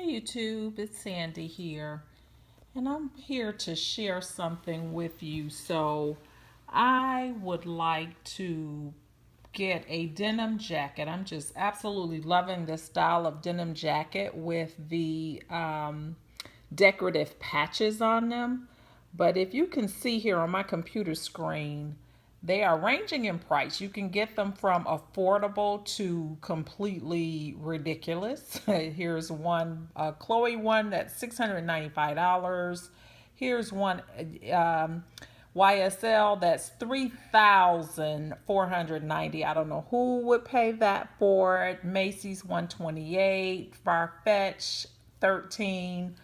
Hey YouTube, it's Sandy here, and I'm here to share something with you. So, I would like to get a denim jacket. I'm just absolutely loving this style of denim jacket with the decorative patches on them. But if you can see here on my computer screen, they are ranging in price. You can get them from affordable to completely ridiculous. Here's one, Chloe one that's $695. Here's one YSL that's $3,490. I don't know who would pay that for it. Macy's 128, Farfetch 13.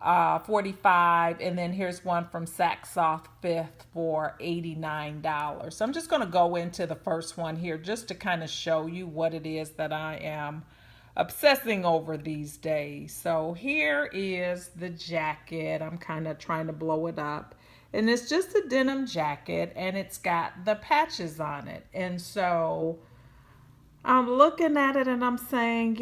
45, and then here's one from Saks Soft Fifth for $89. So I'm just going to go into the first one here just to kind of show you what it is that I am obsessing over these days. So here is the jacket. I'm kind of trying to blow it up, and it's just a denim jacket, and it's got the patches on it. And so I'm looking at it and I'm saying,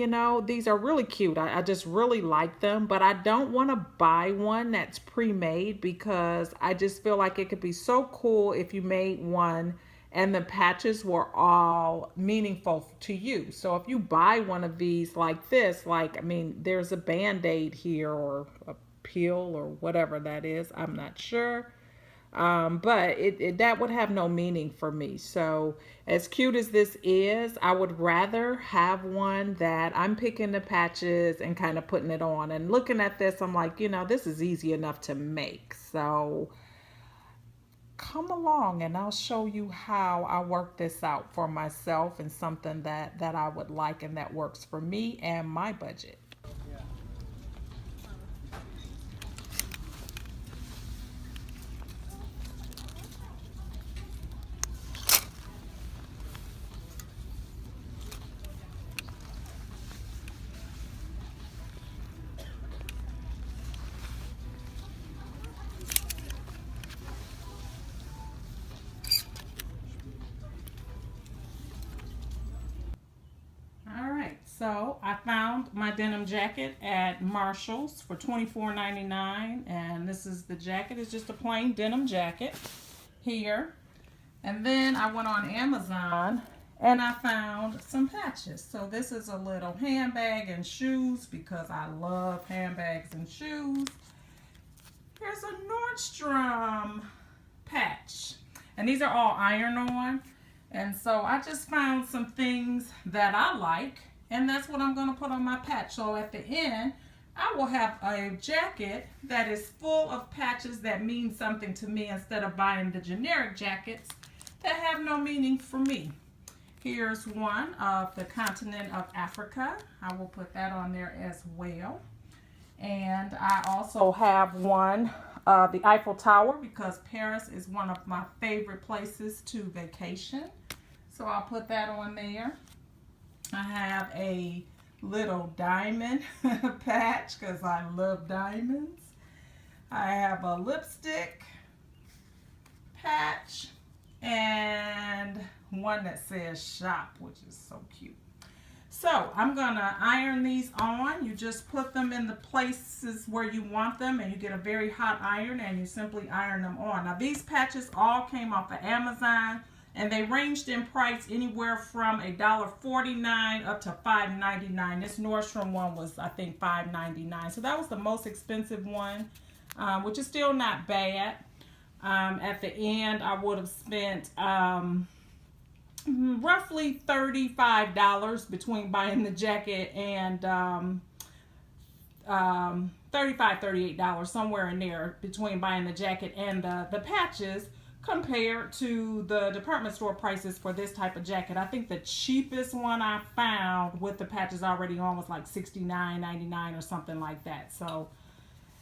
these are really cute. I just really like them, but I don't want to buy one that's pre-made because I just feel like it could be so cool if you made one and the patches were all meaningful to you. So if you buy one of these like this, there's a band-aid here or a peel or whatever that is. I'm not sure. But that would have no meaning for me. So as cute as this is, I would rather have one that I'm picking the patches and kind of putting it on. And looking at this, I'm like, this is easy enough to make. So come along and I'll show you how I work this out for myself and something that I would like and that works for me and my budget. So I found my denim jacket at Marshall's for $24.99, and this is the jacket. It's just a plain denim jacket here. And then I went on Amazon and I found some patches. So this is a little handbag and shoes because I love handbags and shoes. Here's a Nordstrom patch, and these are all iron-on. And so I just found some things that I like, and that's what I'm going to put on my patch. So at the end, I will have a jacket that is full of patches that mean something to me instead of buying the generic jackets that have no meaning for me. Here's one of the continent of Africa. I will put that on there as well. And I also have one of the Eiffel Tower because Paris is one of my favorite places to vacation. So I'll put that on there. I have a little diamond patch because I love diamonds. I have a lipstick patch and one that says shop, which is so cute. So I'm gonna iron these on. You just put them in the places where you want them and you get a very hot iron and you simply iron them on. Now these patches all came off of Amazon, and they ranged in price anywhere from $1.49 up to $5.99. This Nordstrom one was, I think, $5.99. So that was the most expensive one, which is still not bad. At the end, I would have spent roughly $35 between buying the jacket and $35, $38, somewhere in there between buying the jacket and the patches, compared to the department store prices for this type of jacket. I think the cheapest one I found with the patches already on was like $69.99 or something like that. So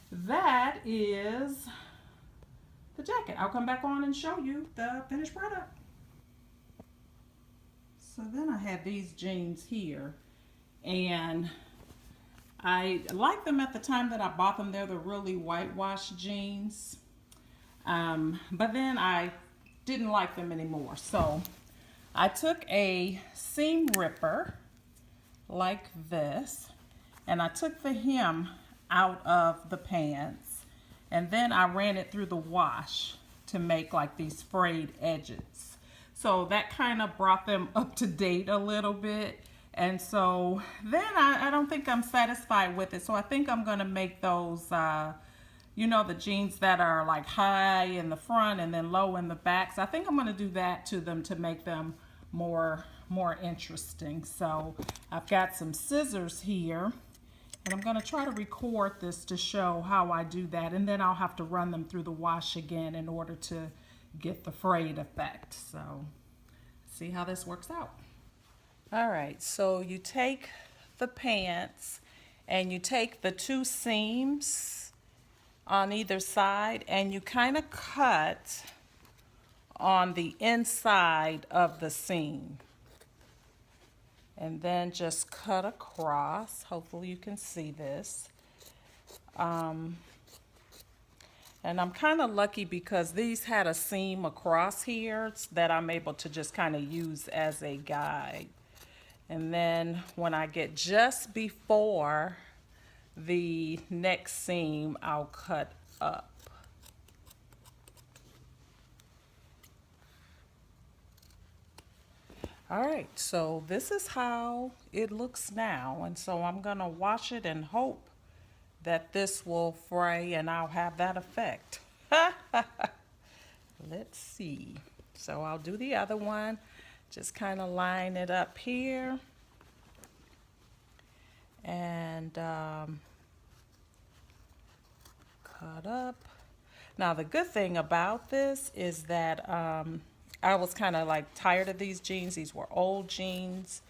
that is the jacket. I'll come back on and show you the finished product. So then I have these jeans here, and I liked them at the time that I bought them. They're the really whitewashed jeans. But then I didn't like them anymore. So I took a seam ripper like this, and I took the hem out of the pants, and then I ran it through the wash to make like these frayed edges. So that kind of brought them up to date a little bit. And so then I don't think I'm satisfied with it. So I think I'm going to make those, you know, the jeans that are like high in the front and then low in the back. So I think I'm going to do that to them to make them more interesting. So I've got some scissors here, and I'm going to try to record this to show how I do that, and then I'll have to run them through the wash again in order to get the frayed effect. So see how this works out. All right, so you take the pants and you take the two seams on either side and you kind of cut on the inside of the seam. And then just cut across. Hopefully you can see this. And I'm kind of lucky because these had a seam across here that I'm able to just kind of use as a guide. And then when I get just before the next seam, I'll cut up. All right, so this is how it looks now. And so I'm gonna wash it and hope that this will fray and I'll have that effect. Let's see. So I'll do the other one. Just kind of line it up here. And cut up. Now the good thing about this is that I was kind of like tired of these jeans. These were old jeans.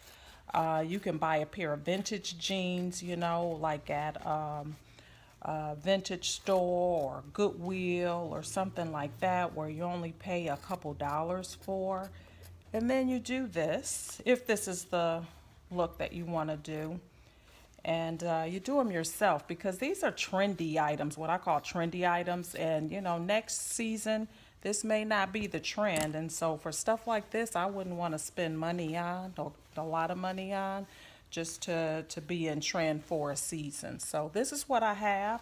You can buy a pair of vintage jeans, you know, like at a vintage store or Goodwill or something like that, where you only pay a couple dollars for. And then you do this, if this is the look that you want to do. And you do them yourself, because these are trendy items, what I call trendy items. And, you know, next season, this may not be the trend. And so for stuff like this, I wouldn't want to spend money on, or a lot of money on, just to be in trend for a season. So this is what I have.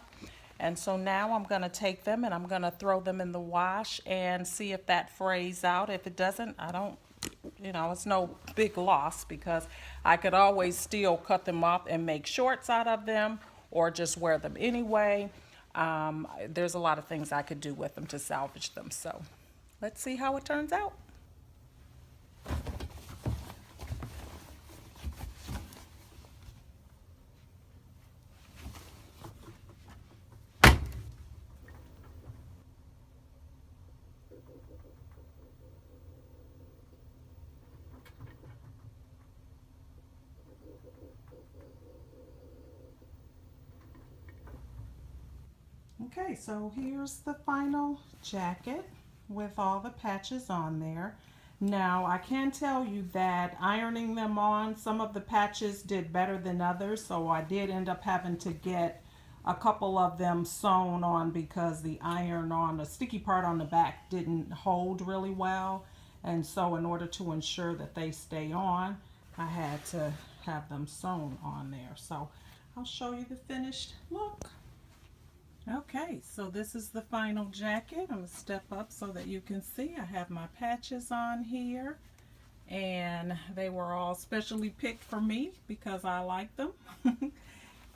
And so now I'm going to take them and I'm going to throw them in the wash and see if that frays out. If it doesn't, I don't, you know, it's no big loss, because I could always still cut them off and make shorts out of them, or just wear them anyway. There's a lot of things I could do with them to salvage them. So let's see how it turns out. Okay, so here's the final jacket with all the patches on there. Now, I can tell you that ironing them on, some of the patches did better than others, so I did end up having to get a couple of them sewn on, because the iron on the sticky part on the back didn't hold really well. And so in order to ensure that they stay on, I had to have them sewn on there. So I'll show you the finished look. Okay, so this is the final jacket. I'm going to step up so that you can see. I have my patches on here, and they were all specially picked for me because I like them.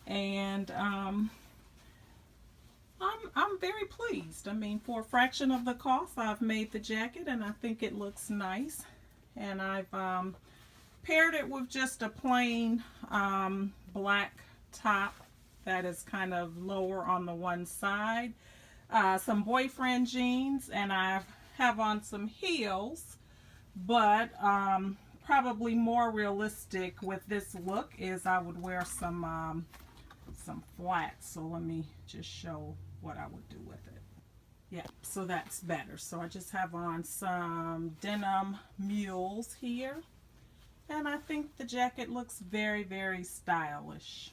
And I'm very pleased. I mean, for a fraction of the cost, I've made the jacket, and I think it looks nice. And I've paired it with just a plain black top that is kind of lower on the one side, some boyfriend jeans, and I have on some heels. But probably more realistic with this look is I would wear some flats. So let me just show what I would do with it. Yeah, so that's better. So I just have on some denim mules here, and I think the jacket looks very, very stylish.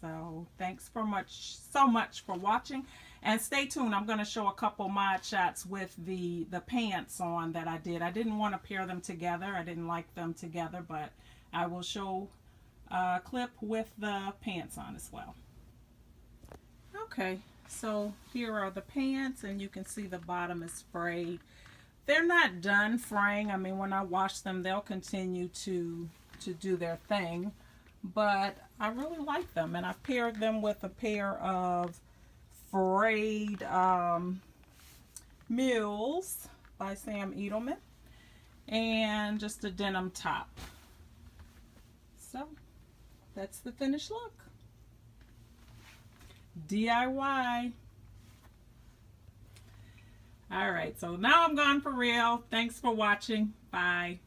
So thanks so much for watching, and stay tuned. I'm going to show a couple mod shots with the pants on that I did. I didn't want to pair them together. I didn't like them together, but I will show clip with the pants on as well. Okay, so here are the pants, and you can see the bottom is frayed. They're not done fraying. I mean, when I wash them, they'll continue to do their thing, but I really like them, and I've paired them with a pair of frayed Mules by Sam Edelman, and just a denim top. So that's the finished look. DIY. All right, so now I'm gone for real. Thanks for watching. Bye.